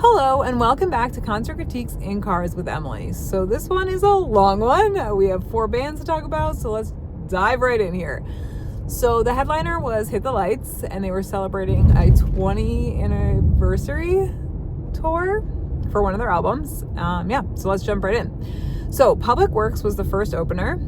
Hello and welcome back to Concert Critiques in Cars with Emily. So this one is a long one. We have 4 bands to talk about, so let's dive right in here. So the headliner was Hit the Lights, and they were celebrating a 20 anniversary tour for one of their albums. So let's jump right in. So Public Works was the first opener.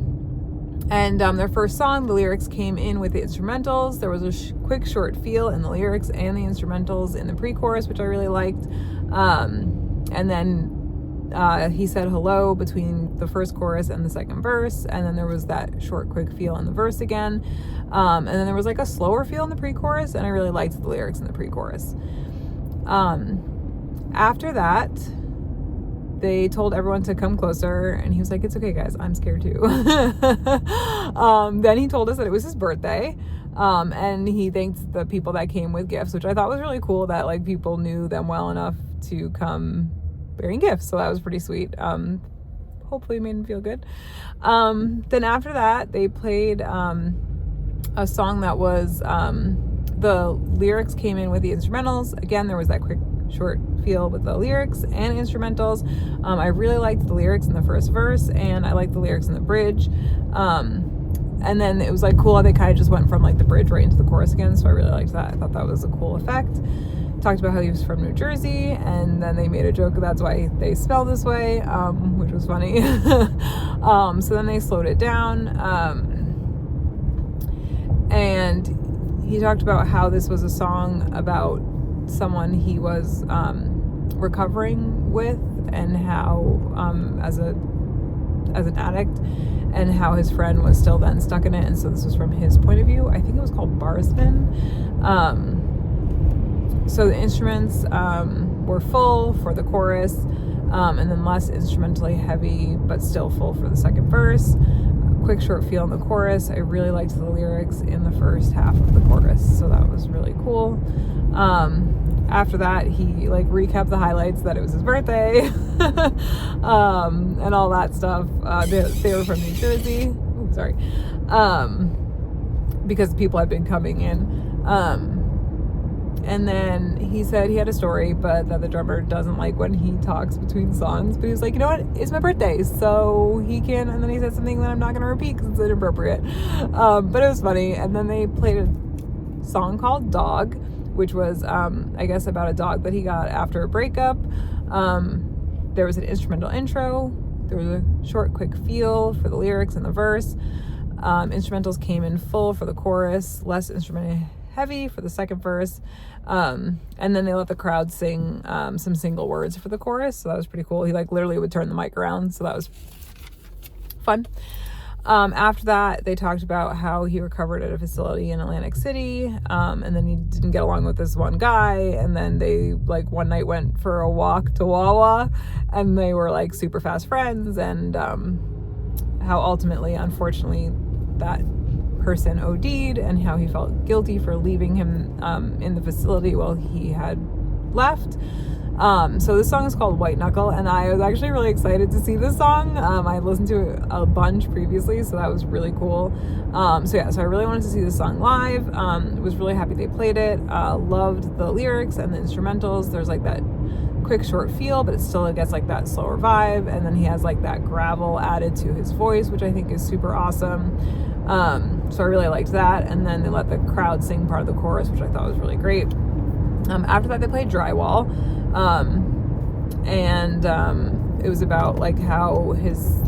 And their first song, the lyrics came in with the instrumentals. There was a quick short feel in the lyrics and the instrumentals in the pre-chorus, which I really liked. And then he said hello between the first chorus and the second verse. And then there was that short, quick feel in the verse again. And then there was like a slower feel in the pre-chorus. And I really liked the lyrics in the pre-chorus. After that, they told everyone to come closer, and he was like, "It's okay, guys, I'm scared too." Then he told us that it was his birthday, and he thanked the people that came with gifts, which I thought was really cool, that like people knew them well enough to come bearing gifts. So that was pretty sweet. Hopefully made him feel good. Then after that, they played a song that was the lyrics came in with the instrumentals. Again, there was that quick short feel with the lyrics and instrumentals. I really liked the lyrics in the first verse, and I liked the lyrics in the bridge. And then it was like cool how they kind of just went from like the bridge right into the chorus again, so I really liked that. I thought that was a cool effect. Talked about how he was from New Jersey, and then they made a joke that's why they spell this way, which was funny. So then they slowed it down, and he talked about how this was a song about someone he was recovering with, and how as an addict, and how his friend was still then stuck in it, and so this was from his point of view. I think it was called Bar Spin. So the instruments were full for the chorus, and then less instrumentally heavy but still full for the second verse. Quick short feel in the chorus. I really liked the lyrics in the first half of the chorus, so that was really cool. After that, he like recapped the highlights, that it was his birthday, and all that stuff. They were from New Jersey. Ooh, sorry. Because people had been coming in. And then he said he had a story, but that the drummer doesn't like when he talks between songs. But he was like, you know what? It's my birthday, so he can. And then he said something that I'm not going to repeat because it's inappropriate. But it was funny. And then they played a song called Dog, which was, I guess, about a dog that he got after a breakup. There was an instrumental intro. There was a short, quick feel for the lyrics and the verse. Instrumentals came in full for the chorus, less instrumental heavy for the second verse. And then they let the crowd sing some single words for the chorus. So that was pretty cool. He like literally would turn the mic around. So that was fun. After that, they talked about how he recovered at a facility in Atlantic City, and then he didn't get along with this one guy, and then they like one night went for a walk to Wawa, and they were like super fast friends, and how ultimately, unfortunately, that person OD'd, and how he felt guilty for leaving him in the facility while he had left. So this song is called White Knuckle, and I was actually really excited to see this song. I listened to it a bunch previously, so that was really cool. So I really wanted to see this song live. Was really happy they played it. Loved the lyrics and the instrumentals. There's like that quick short feel, but it still gets like that slower vibe, and then he has like that gravel added to his voice, which I think is super awesome. So I really liked that. And then they let the crowd sing part of the chorus, which I thought was really great. After that, they played Drywall. It was about like how his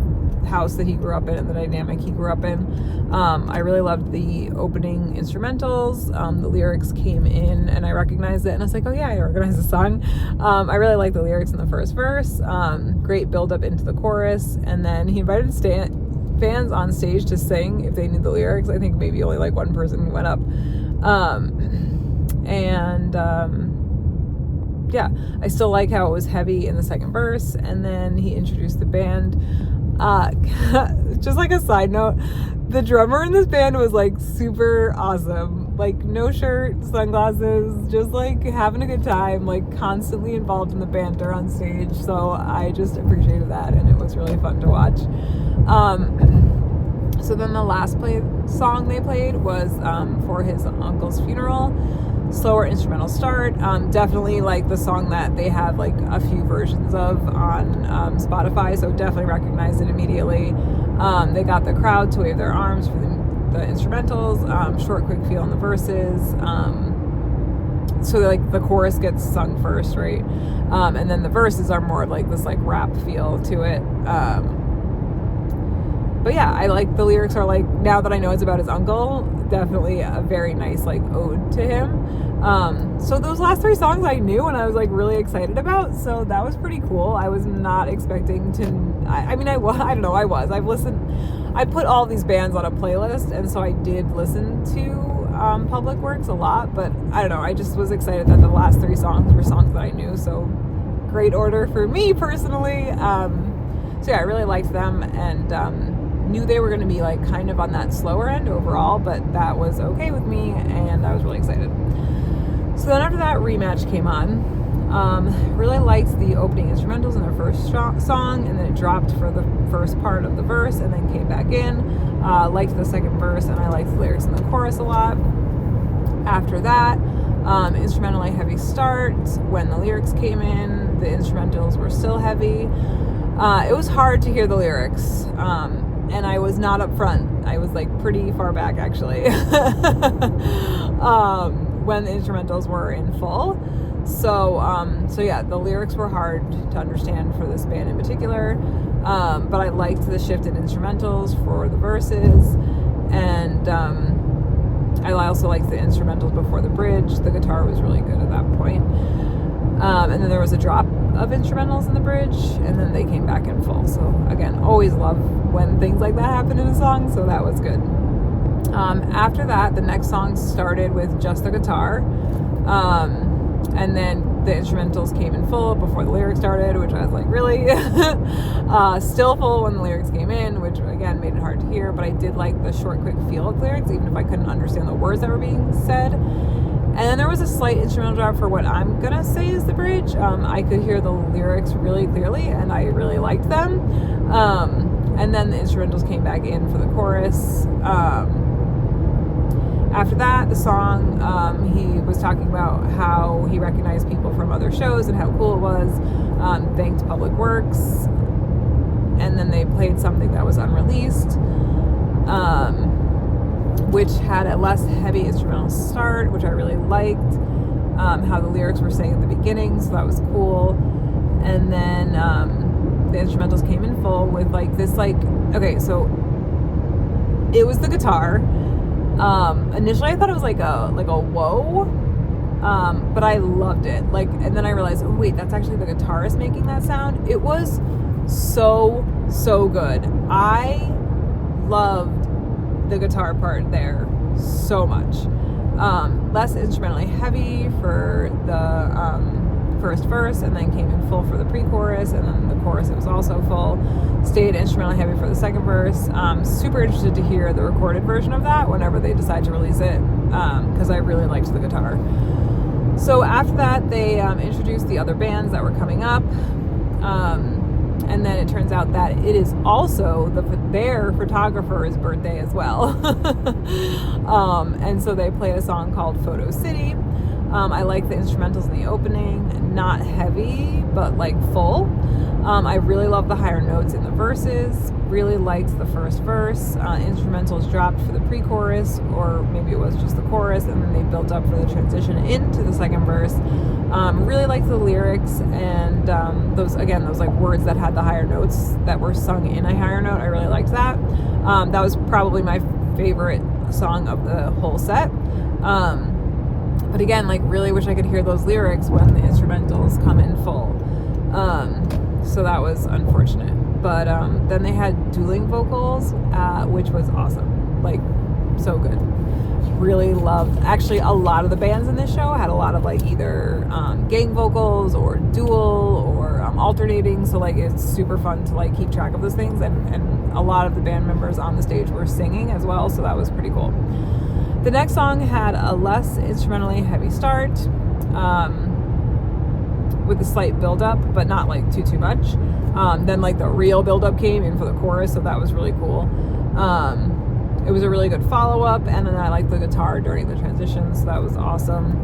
house that he grew up in and the dynamic he grew up in. I really loved the opening instrumentals. The lyrics came in and I recognized it, and I was like, oh yeah, I recognize the song. I really liked the lyrics in the first verse. Great build up into the chorus, and then he invited fans on stage to sing if they knew the lyrics. I think maybe only like one person went up. I still like how it was heavy in the second verse, and then he introduced the band. Just like a side note, the drummer in this band was like super awesome, like no shirt, sunglasses, just like having a good time, like constantly involved in the banter on stage. So I just appreciated that, and it was really fun to watch. So then the last song they played was for his uncle's funeral. slower instrumental start. Definitely like the song that they have like a few versions of on Spotify, so definitely recognized it immediately. They got the crowd to wave their arms for the instrumentals. Short, quick feel in the verses. So like the chorus gets sung first, right? And then the verses are more like this like rap feel to it. But yeah, I like the lyrics are like, now that I know it's about his uncle, definitely a very nice like ode to him. So those last 3 songs I knew and I was like really excited about, so that was pretty cool. I was not expecting to, I don't know, I put all these bands on a playlist, and so I did listen to Public Works a lot, but I don't know, I just was excited that the last 3 songs were songs that I knew, so great order for me personally. So yeah, I really liked them, and knew they were going to be like kind of on that slower end overall, but that was okay with me, and I was really excited. So then after that, Rematch came on. Really liked the opening instrumentals in their first song, and then it dropped for the first part of the verse and then came back in. Liked the second verse, and I liked the lyrics in the chorus a lot. After that, instrumentally heavy start. When the lyrics came in, the instrumentals were still heavy. It was hard to hear the lyrics, and I was not up front. I was like pretty far back actually when the instrumentals were in full. So yeah, the lyrics were hard to understand for this band in particular, but I liked the shift in instrumentals for the verses, and I also liked the instrumentals before the bridge. The guitar was really good at that point. And then there was a drop of instrumentals in the bridge, and then they came back in full. So again, always love when things like that happen in a song, so that was good. After that, the next song started with just the guitar, and then the instrumentals came in full before the lyrics started, which I was like, really? Still full when the lyrics came in, which again made it hard to hear, but I did like the short, quick feel of the lyrics, even if I couldn't understand the words that were being said. And then there was a slight instrumental drop for what I'm gonna say is the bridge. I could hear the lyrics really clearly, and I really liked them. And then the instrumentals came back in for the chorus. After that, the song, he was talking about how he recognized people from other shows and how cool it was. Thanked Public Works. And then they played something that was unreleased, which had a less heavy instrumental start, which I really liked. How the lyrics were saying at the beginning, so that was cool. And then the instrumentals came in full with like this, like, okay, so it was the guitar. Initially I thought it was like a whoa, but I loved it. Like, and then I realized, oh wait, that's actually the guitarist making that sound. It was so good. I loved the guitar part there so much. Less instrumentally heavy for the first verse, and then came in full for the pre-chorus, and then the chorus, it was also full. Stayed instrumentally heavy for the second verse. Super interested to hear the recorded version of that whenever they decide to release it, because I really liked the guitar. So after that, they introduced the other bands that were coming up, and then it turns out that it is also their photographer's birthday as well. And so they played a song called Photo City. I like the instrumentals in the opening, not heavy, but like full. I really love the higher notes in the verses, really liked the first verse. Instrumentals dropped for the pre-chorus, or maybe it was just the chorus, and then they built up for the transition into the second verse. Really liked the lyrics, and those like words that had the higher notes that were sung in a higher note, I really liked that. That was probably my favorite song of the whole set. But again, like, really wish I could hear those lyrics when the instrumentals come in full. So that was unfortunate. But then they had dueling vocals, which was awesome. Like, so good. Really loved, actually, a lot of the bands in this show had a lot of like either gang vocals or dual or alternating. So like, it's super fun to like keep track of those things. And a lot of the band members on the stage were singing as well. So that was pretty cool. The next song had a less instrumentally heavy start, with a slight build-up, but not like too much. Then like the real build-up came in for the chorus, so that was really cool. It was a really good follow-up, and then I liked the guitar during the transition, so that was awesome.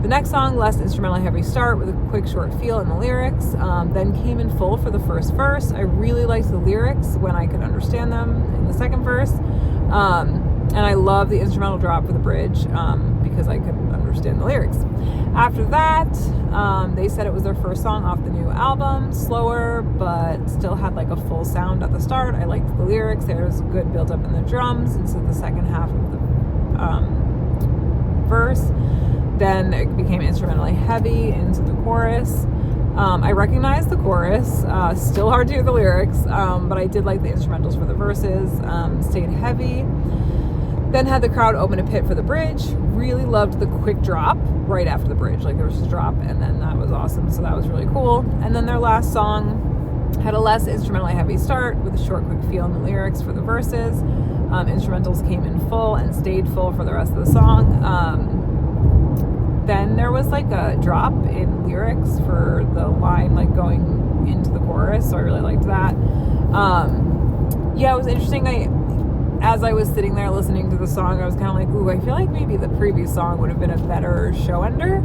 The next song, less instrumental heavy start with a quick short feel in the lyrics, then came in full for the first verse. I really liked the lyrics when I could understand them in the second verse. And I love the instrumental drop for the bridge because I could understand the lyrics. After that, they said it was their first song off the new album, slower, but still had like a full sound at the start. I liked the lyrics. There was a good build up in the drums into the second half of the verse. Then it became instrumentally heavy into the chorus. I recognized the chorus, still hard to hear the lyrics, but I did like the instrumentals for the verses, stayed heavy. Then had the crowd open a pit for the bridge. Really loved the quick drop right after the bridge. Like there was just a drop and then that was awesome. So that was really cool. And then their last song had a less instrumentally heavy start with a short, quick feel in the lyrics for the verses. Instrumentals came in full and stayed full for the rest of the song. Then there was like a drop in lyrics for the line like going into the chorus. So I really liked that. Yeah, it was interesting. As I was sitting there listening to the song, I was kind of like, ooh, I feel like maybe the previous song would have been a better show ender.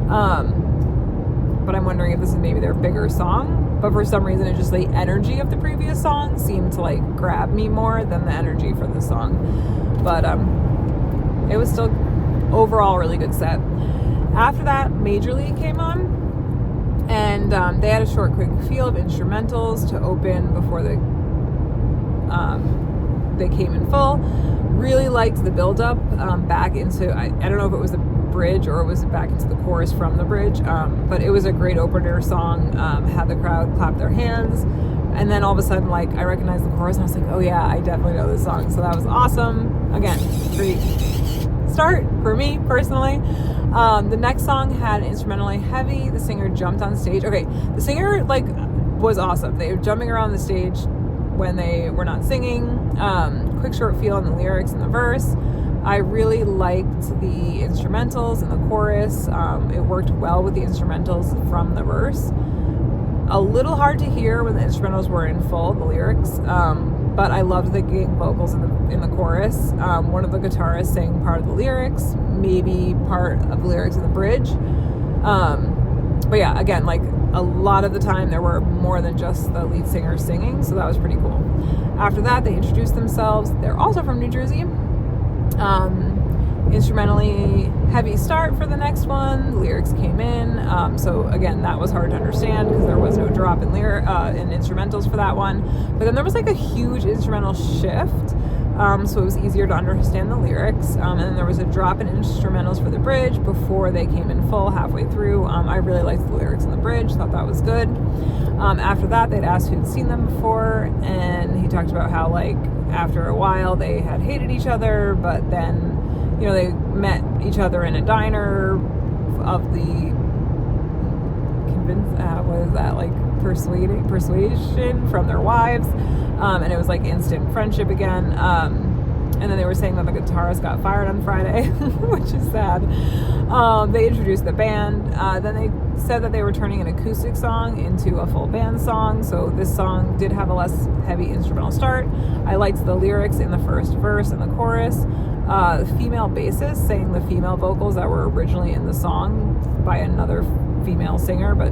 But I'm wondering if this is maybe their bigger song. But for some reason, it's just the energy of the previous song seemed to like grab me more than the energy for this song. But it was still overall a really good set. After that, Major League came on. And they had a short, quick feel of instrumentals to open before they came in full. Really liked the build-up back into, I don't know if it was the bridge or it was back into the chorus from the bridge, but it was a great opener song. Had the crowd clap their hands, and then all of a sudden, like, I recognized the chorus and I was like, oh yeah, I definitely know this song. So that was awesome. Again, great start for me personally. The next song had instrumentally heavy. The singer jumped on stage. Okay, the singer like was awesome. They were jumping around the stage when they were not singing. Quick short feel in the lyrics and the verse. I really liked the instrumentals and the chorus. It worked well with the instrumentals from the verse. A little hard to hear when the instrumentals were in full, the lyrics, but I loved the gang vocals in the chorus. One of the guitarists sang part of the lyrics, maybe part of the lyrics in the bridge. But yeah, again, like a lot of the time there were more than just the lead singer singing, so that was pretty cool. After that, they introduced themselves. They're also from New Jersey. Instrumentally heavy start for the next one. The lyrics came in. So again, that was hard to understand because there was no drop in instrumentals for that one. But then there was like a huge instrumental shift. So it was easier to understand the lyrics. And then there was a drop in instrumentals for the bridge before they came in full halfway through. I really liked the lyrics in the bridge, thought that was good. After that, they'd asked who'd seen them before, and he talked about how, like, after a while they had hated each other, but then, you know, they met each other in a diner of the persuasion from their wives. And it was like instant friendship again. And then they were saying that the guitarist got fired on Friday, which is sad. They introduced the band. Then they said that they were turning an acoustic song into a full band song. So this song did have a less heavy instrumental start. I liked the lyrics in the first verse and the chorus. The female bassist sang the female vocals that were originally in the song by another female singer, but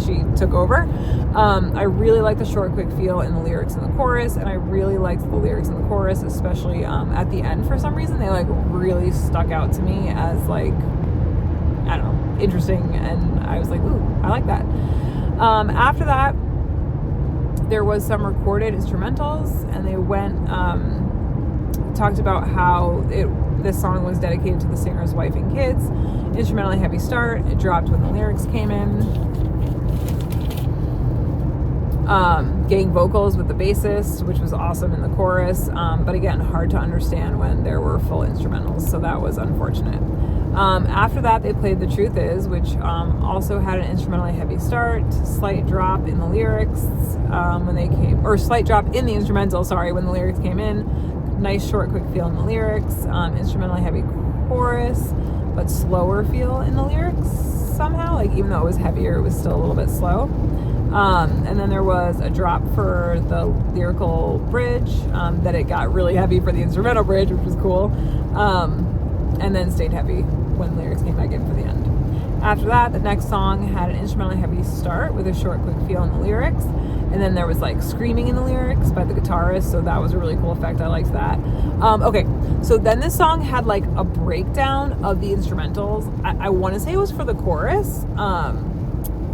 she took over. I really liked the short, quick feel in the lyrics in the chorus, and I really liked the lyrics in the chorus, especially at the end. For some reason, they like really stuck out to me as like, I don't know, interesting, and I was like, ooh, I like that. After that, there was some recorded instrumentals, and they went talked about how this song was dedicated to the singer's wife and kids. Instrumentally heavy start. It dropped when the lyrics came in. Gang vocals with the bassist, which was awesome in the chorus, but again, hard to understand when there were full instrumentals, so that was unfortunate. After that, they played The Truth Is, which also had an instrumentally heavy start, slight drop in the lyrics slight drop in the instrumental, when the lyrics came in. Nice short, quick feel in the lyrics, instrumentally heavy chorus, but slower feel in the lyrics somehow, like even though it was heavier, it was still a little bit slow. And then there was a drop for the lyrical bridge, that it got really heavy for the instrumental bridge, which was cool. And then stayed heavy when lyrics came back in for the end. After that, the next song had an instrumentally heavy start with a short, quick feel in the lyrics. And then there was like screaming in the lyrics by the guitarist. So that was a really cool effect. I liked that. Okay. So then this song had like a breakdown of the instrumentals. I want to say it was for the chorus.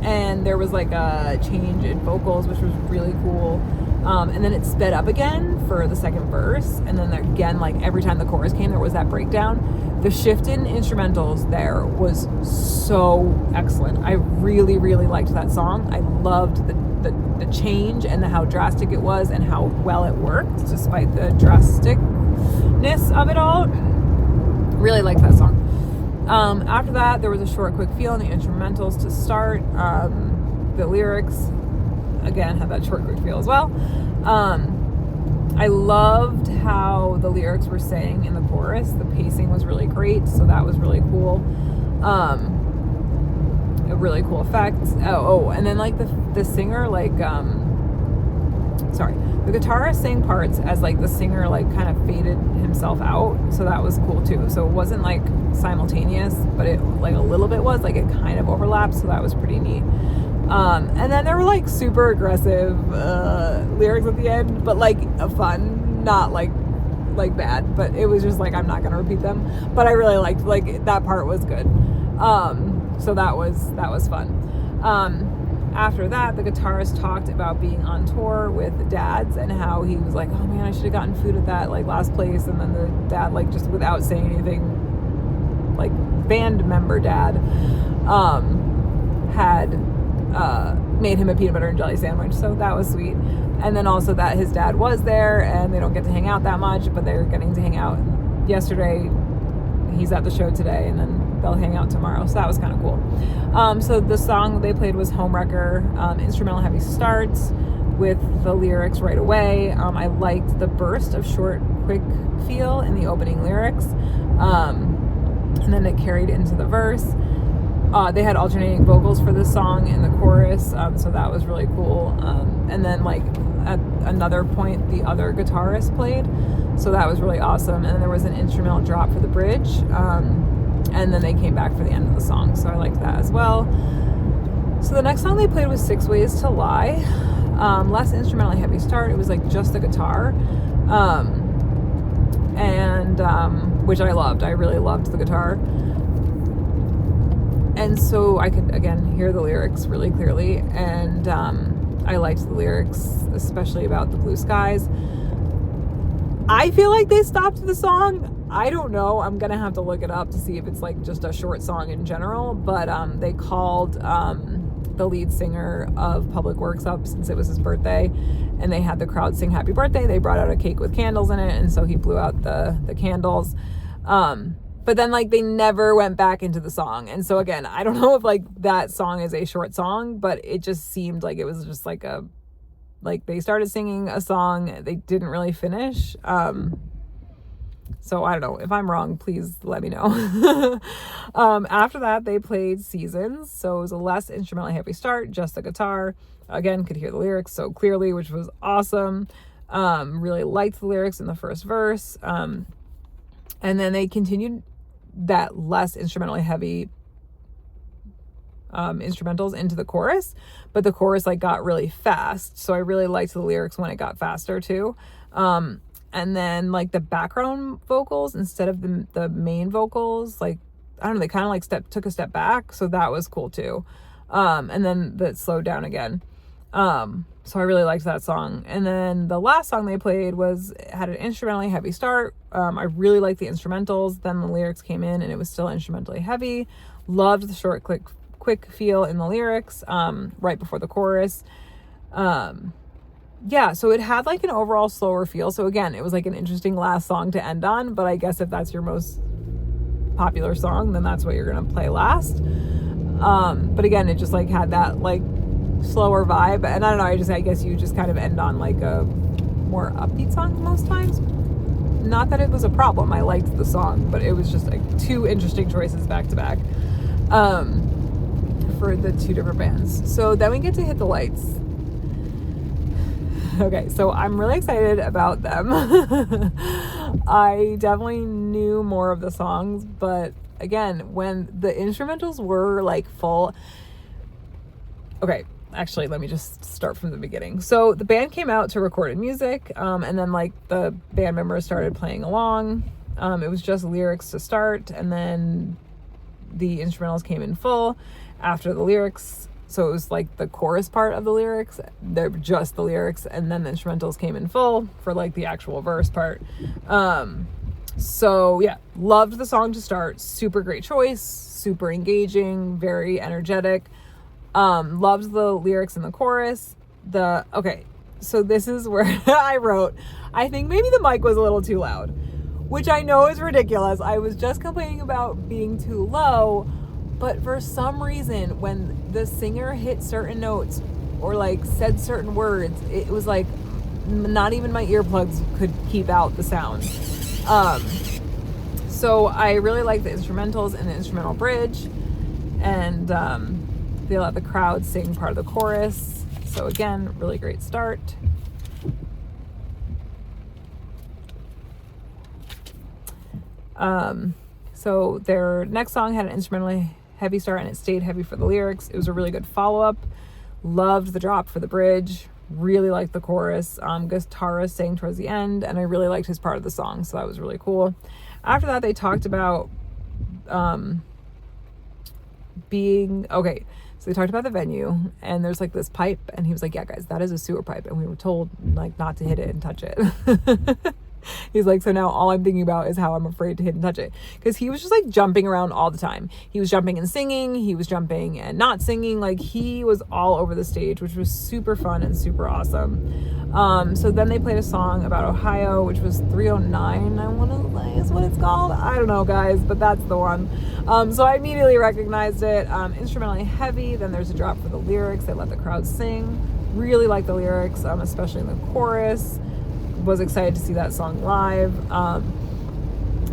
And there was like a change in vocals, which was really cool. And then it sped up again for the second verse. And then again, like every time the chorus came, there was that breakdown. The shift in instrumentals there was so excellent. I really, really liked that song. I loved the change and how drastic it was and how well it worked, despite the drasticness of it all. Really liked that song. After that, there was a short, quick feel in the instrumentals to start. The lyrics, again, had that short, quick feel as well. I loved how the lyrics were sang in the chorus. The pacing was really great, so that was really cool. A really cool effect. And then like the singer, like, the guitarist sang parts as like the singer like kind of faded himself out, so that was cool too. So it wasn't like simultaneous, but it like a little bit was, like it kind of overlapped, so that was pretty neat. And then there were like super aggressive lyrics at the end, but like fun, not like bad, but it was just like, I'm not gonna repeat them, but I really liked, like, that part was good. So that was fun. After that, the guitarist talked about being on tour with dads and how he was like, oh man, I should have gotten food at that like last place. And then the dad, like, just without saying anything, like band member dad, had made him a peanut butter and jelly sandwich. So that was sweet. And then also that his dad was there, and they don't get to hang out that much, but they're getting to hang out yesterday. He's at the show today, and then they'll hang out tomorrow. So that was kind of cool. So the song they played was Homewrecker, instrumental heavy starts with the lyrics right away. I liked the burst of short, quick feel in the opening lyrics. And then it carried into the verse. They had alternating vocals for this song in the chorus, so that was really cool. And then, like, at another point, the other guitarist played, so that was really awesome. And then there was an instrumental drop for the bridge, and then they came back for the end of the song, so I liked that as well. So the next song they played was 6 Ways to Lie. Less instrumentally heavy start. It was like just the guitar, which I loved. I really loved the guitar. And so I could, again, hear the lyrics really clearly. And I liked the lyrics, especially about the blue skies. I feel like they stopped the song. I don't know. I'm going to have to look it up to see if it's like just a short song in general. But they called the lead singer of Public Works up since it was his birthday. And they had the crowd sing happy birthday. They brought out a cake with candles in it. And so he blew out the candles. But then, like, they never went back into the song. And so, again, I don't know if, like, that song is a short song, but it just seemed like it was just, like, they started singing a song, they didn't really finish. So, I don't know. If I'm wrong, please let me know. After that, they played Seasons. So, it was a less instrumentally heavy start, just the guitar. Again, could hear the lyrics so clearly, which was awesome. Really liked the lyrics in the first verse. And then they continued that less instrumentally heavy instrumentals into the chorus, but the chorus like got really fast. So I really liked the lyrics when it got faster too. And then like the background vocals instead of the main vocals, like, I don't know, they kind of like took a step back. So that was cool too. And then that slowed down again. So I really liked that song. And then the last song they played had an instrumentally heavy start. I really liked the instrumentals. Then the lyrics came in and it was still instrumentally heavy. Loved the short, quick feel in the lyrics, right before the chorus. Yeah, so it had like an overall slower feel. So again, it was like an interesting last song to end on, but I guess if that's your most popular song, then that's what you're going to play last. But again, it just like had that like slower vibe, and I don't know, I guess you just kind of end on like a more upbeat song most times. Not that it was a problem, I liked the song, but it was just like two interesting choices back to back. for the two different bands. So then we get to Hit the Lights. Okay, so I'm really excited about them. I definitely knew more of the songs, but again, when the instrumentals were like full. Okay, actually, let me just start from the beginning. So the band came out to recorded music, and then like the band members started playing along. It was just lyrics to start, and then the instrumentals came in full after the lyrics. So it was like the chorus part of the lyrics, they're just the lyrics, and then the instrumentals came in full for like the actual verse part. So yeah, loved the song to start. Super great choice, super engaging, very energetic. Loved the lyrics in the chorus. Okay, so this is where I wrote, I think maybe the mic was a little too loud, which I know is ridiculous. I was just complaining about being too low, but for some reason, when the singer hit certain notes or like said certain words, it was like not even my earplugs could keep out the sound. So I really like the instrumentals and the instrumental bridge, and they let the crowd sing part of the chorus. So again, really great start. So their next song had an instrumentally heavy start, and it stayed heavy for the lyrics. It was a really good follow-up. Loved the drop for the bridge. Really liked the chorus. Guitarist sang towards the end, and I really liked his part of the song, so that was really cool. After that, they talked about being okay. So they talked about the venue, and there's like this pipe, and he was like, yeah guys, that is a sewer pipe, and we were told like not to hit it and touch it. He's like, so now all I'm thinking about is how I'm afraid to hit and touch it, because he was just like jumping around all the time. He was jumping and singing, he was jumping and not singing, like he was all over the stage, which was super fun and super awesome. So then they played a song about Ohio, which was 309, I want to say is what it's called. I don't know guys, but that's the one. So I immediately recognized it. Instrumentally heavy. Then there's a drop for the lyrics. They let the crowd sing. Really like the lyrics, especially in the chorus. Was excited to see that song live.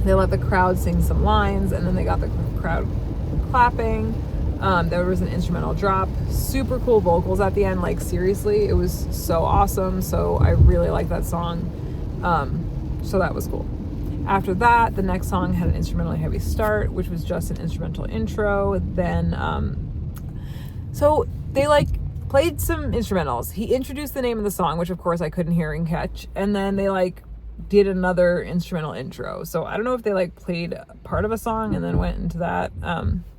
They let the crowd sing some lines, and then they got the crowd clapping. There was an instrumental drop. Super cool vocals at the end. Like seriously, it was so awesome. So I really like that song. So that was cool. After that, the next song had an instrumentally heavy start, which was just an instrumental intro. Then, so they like played some instrumentals. He introduced the name of the song, which of course I couldn't hear and catch. And then they like did another instrumental intro. So I don't know if they like played part of a song and then went into that.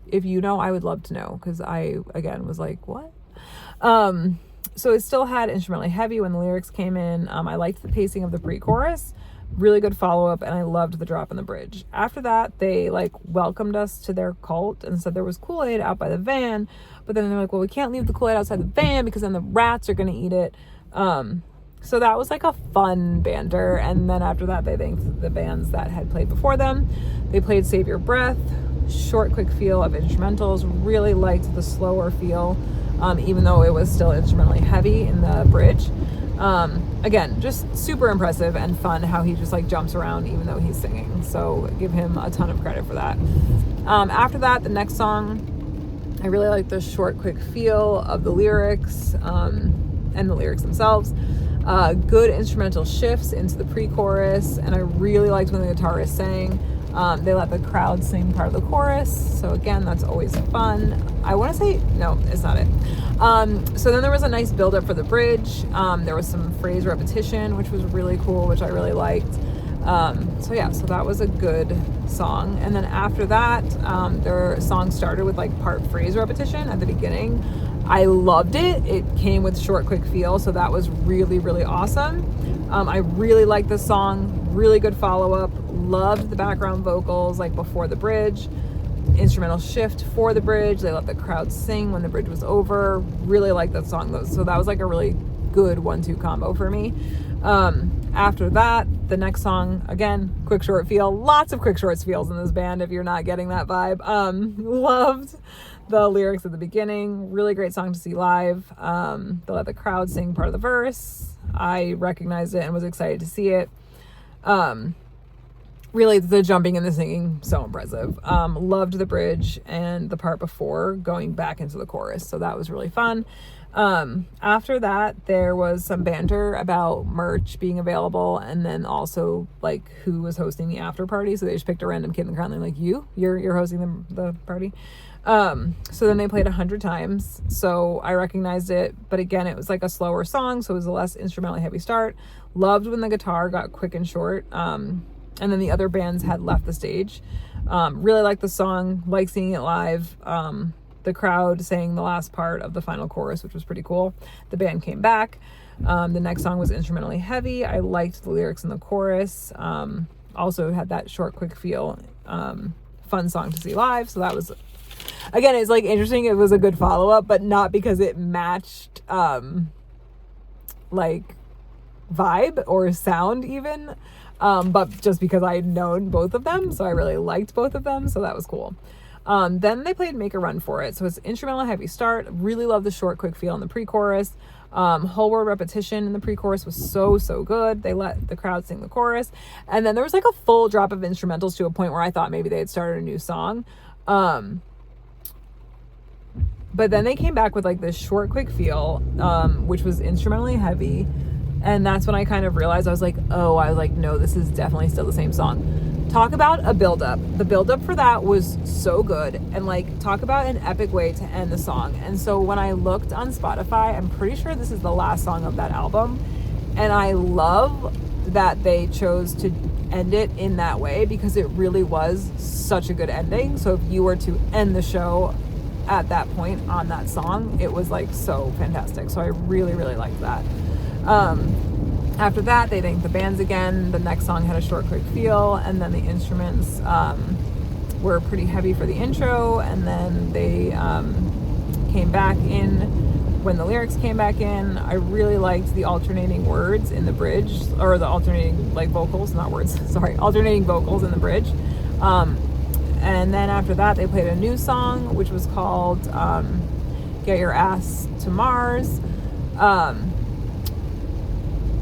If you know, I would love to know, because I, again, was like, what? So it still had instrumentally heavy when the lyrics came in. I liked the pacing of the pre-chorus. Really good follow-up, and I loved the drop in the bridge. After that, they like welcomed us to their cult and said there was Kool-Aid out by the van, but then they're like, well, we can't leave the Kool-Aid outside the van because then the rats are gonna eat it. So that was like a fun banter. And then after that, they thanked the bands that had played before them. They played Save Your Breath, short quick feel of instrumentals. Really liked the slower feel, even though it was still instrumentally heavy in the bridge. Again, just super impressive and fun how he just like jumps around even though he's singing. So give him a ton of credit for that. After that, the next song, I really like the short, quick feel of the lyrics, and the lyrics themselves. Good instrumental shifts into the pre-chorus, and I really liked when the guitarist sang. They let the crowd sing part of the chorus, so again, that's always fun. I want to say, no, it's not it. So then there was a nice build-up for the bridge. There was some phrase repetition, which was really cool, which I really liked. So yeah, so that was a good song. And then after that, their song started with like part phrase repetition at the beginning. I loved it. It came with short, quick feel, so that was really, really awesome. I really liked the song. Really good follow-up. Loved the background vocals like before the bridge. Instrumental shift for the bridge. They let the crowd sing when the bridge was over. Really liked that song though. So that was like a really good 1-2 combo for me. After that, the next song, again, quick short feel. Lots of quick short feels in this band if you're not getting that vibe. Loved the lyrics at the beginning. Really great song to see live. They let the crowd sing part of the verse. I recognized it and was excited to see it. really, the jumping and the singing, so impressive. Loved the bridge and the part before going back into the chorus, so that was really fun. After that, there was some banter about merch being available, and then also like who was hosting the after party. So they just picked a random kid in the crowd and they're like, you're hosting the party. So then they played 100 times, so I recognized it, but again, it was like a slower song, so it was a less instrumentally heavy start. Loved when the guitar got quick and short, and then the other bands had left the stage. Really liked the song, like seeing it live. The crowd sang the last part of the final chorus, which was pretty cool. The band came back. The next song was instrumentally heavy. I liked the lyrics in the chorus. Also had that short, quick feel. Fun song to see live. So that was, again, it's like interesting. It was a good follow-up, but not because it matched like vibe or sound even, but just because I had known both of them. So I really liked both of them. So that was cool. Then they played Make a Run for It. So it's instrumental heavy start. Really love the short, quick feel in the pre-chorus. Whole word repetition in the pre-chorus was so good. They let the crowd sing the chorus. And then there was like a full drop of instrumentals to a point where I thought maybe they had started a new song. But then they came back with like this short, quick feel, which was instrumentally heavy. And that's when I kind of realized, I was like, no, this is definitely still the same song. Talk about a build-up. The build-up for that was so good. And like, talk about an epic way to end the song. And so when I looked on Spotify, I'm pretty sure this is the last song of that album. And I love that they chose to end it in that way, because it really was such a good ending. So if you were to end the show at that point on that song, it was like so fantastic. So I really liked that. After that, they thanked the bands again. The next song had a short, quick feel, and then the instruments were pretty heavy for the intro, and then they came back in when the lyrics came back in. I really liked the alternating words in the bridge, or the alternating like vocals, not words, sorry, alternating vocals in the bridge. And then after that, they played a new song, which was called Get Your Ass to Mars.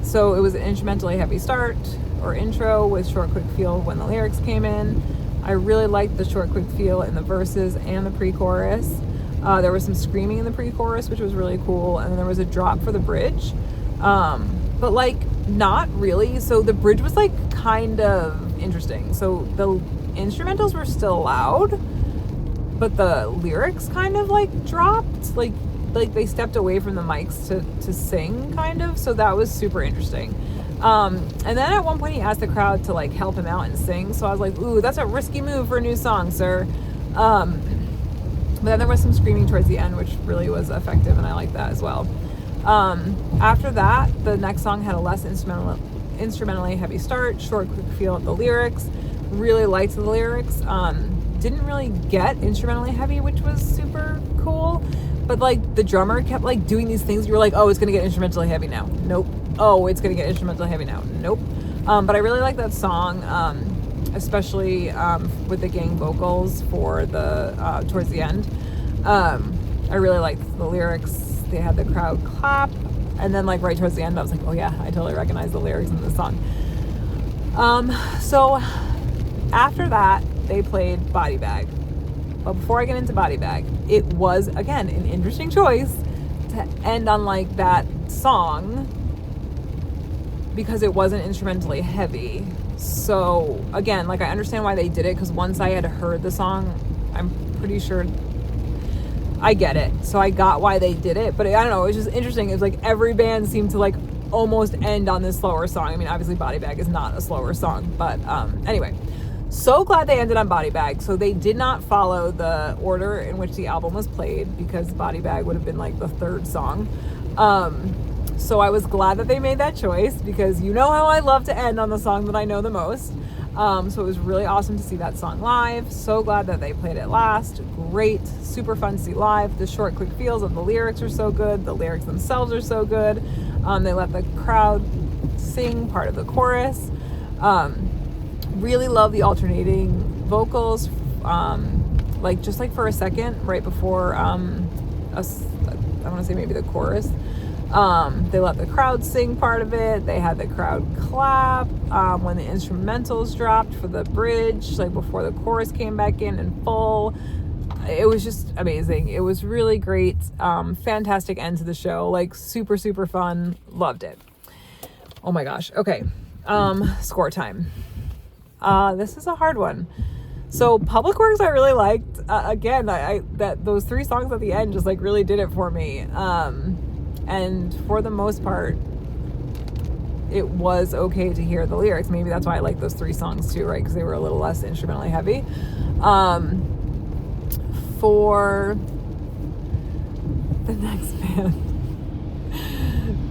So it was an instrumentally heavy start or intro with short, quick feel when the lyrics came in. I really liked the short, quick feel in the verses and the pre-chorus. There was some screaming in the pre-chorus, which was really cool. And then there was a drop for the bridge. But like, not really. So the bridge was like kind of interesting. So the instrumentals were still loud, but the lyrics kind of like dropped. Like they stepped away from the mics to sing kind of. So that was super interesting. And then at one point he asked the crowd to like help him out and sing. So I was like, ooh, that's a risky move for a new song, sir. But then there was some screaming towards the end, which really was effective, and I liked that as well. After that, the next song had a less instrumentally heavy start, short, quick feel of the lyrics. Really liked the lyrics. Didn't really get instrumentally heavy, which was super cool. But like the drummer kept like doing these things. You were like, oh, it's gonna get instrumentally heavy now. Nope. Oh, it's gonna get instrumentally heavy now. Nope. But I really like that song, especially with the gang vocals for the towards the end. I really liked the lyrics. They had the crowd clap, and then like right towards the end, I was like, oh yeah, I totally recognize the lyrics in this song. So after that, they played Body Bag. But before I get into Body Bag, it was, again, an interesting choice to end on like that song because it wasn't instrumentally heavy. So again, like I understand why they did it, because once I had heard the song, I'm pretty sure I get it. So I got why they did it, but I don't know, it was just interesting. It was like every band seemed to like almost end on this slower song. I mean, obviously Body Bag is not a slower song, but anyway. So glad they ended on Body Bag. So they did not follow the order in which the album was played, because Body Bag would have been like the third song. So I was glad that they made that choice, because you know how I love to end on the song that I know the most. So it was really awesome to see that song live. So glad that they played it last. Great, super fun to see live. The short, quick feels of the lyrics are so good. The lyrics themselves are so good. They let the crowd sing part of the chorus. Really love the alternating vocals, like just like for a second right before I want to say maybe the chorus, They let the crowd sing part of it. They had the crowd clap when the instrumentals dropped for the bridge, like before the chorus came back in full. It was just amazing. It was really great. Fantastic end to the show. Like super, super fun. Loved it. Oh my gosh. Okay. Score time. This is a hard one. So Public Works I really liked. Again, that those 3 songs at the end just like really did it for me. And for the most part, it was okay to hear the lyrics. Maybe that's why I like those 3 songs too, right? Because they were a little less instrumentally heavy. For the next band,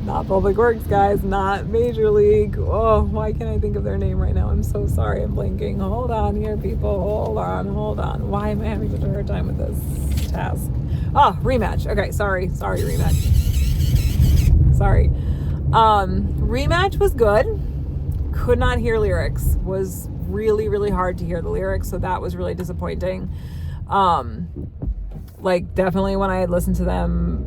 not Public Works, guys, not Major League. Oh, why can't I think of their name right now? I'm so sorry, I'm blanking. Hold on here, people. Hold on. Why am I having such a hard time with this task? Rematch. Okay, sorry, Rematch. Sorry. Rematch was good. Could not hear lyrics. Was really, really hard to hear the lyrics, so that was really disappointing. Like definitely when I had listened to them,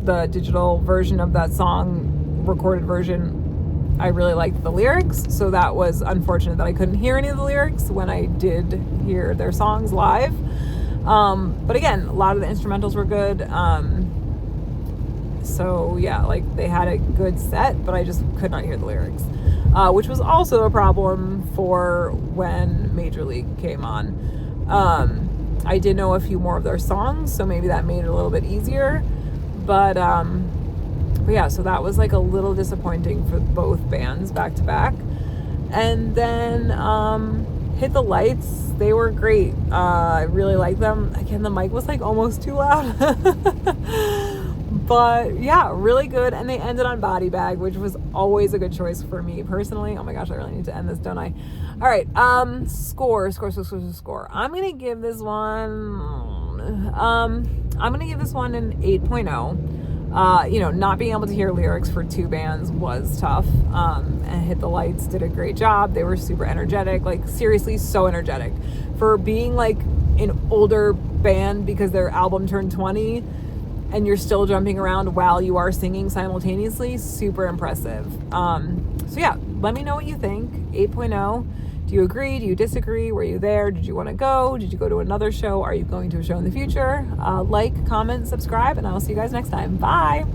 the digital version of that song, recorded version, I really liked the lyrics, so that was unfortunate that I couldn't hear any of the lyrics when I did hear their songs live. But again, a lot of the instrumentals were good. So yeah, like they had a good set, but I just could not hear the lyrics, which was also a problem for when Major League came on. I did know a few more of their songs, so maybe that made it a little bit easier. But yeah, so that was like a little disappointing for both bands back to back. And then Hit the Lights, they were great. I really liked them. Again, the mic was like almost too loud. But yeah, really good. And they ended on Body Bag, which was always a good choice for me personally. Oh my gosh, I really need to end this, don't I? All right, score. I'm gonna give this one an 8.0. Not being able to hear lyrics for 2 bands was tough. And Hit the Lights did a great job. They were super energetic, like seriously so energetic for being like an older band, because their album turned 20 and you're still jumping around while you are singing simultaneously. Super impressive. So yeah, let me know what you think. 8.0. Do you agree? Do you disagree? Were you there? Did you want to go? Did you go to another show? Are you going to a show in the future? Like, comment, subscribe, and I will see you guys next time. Bye.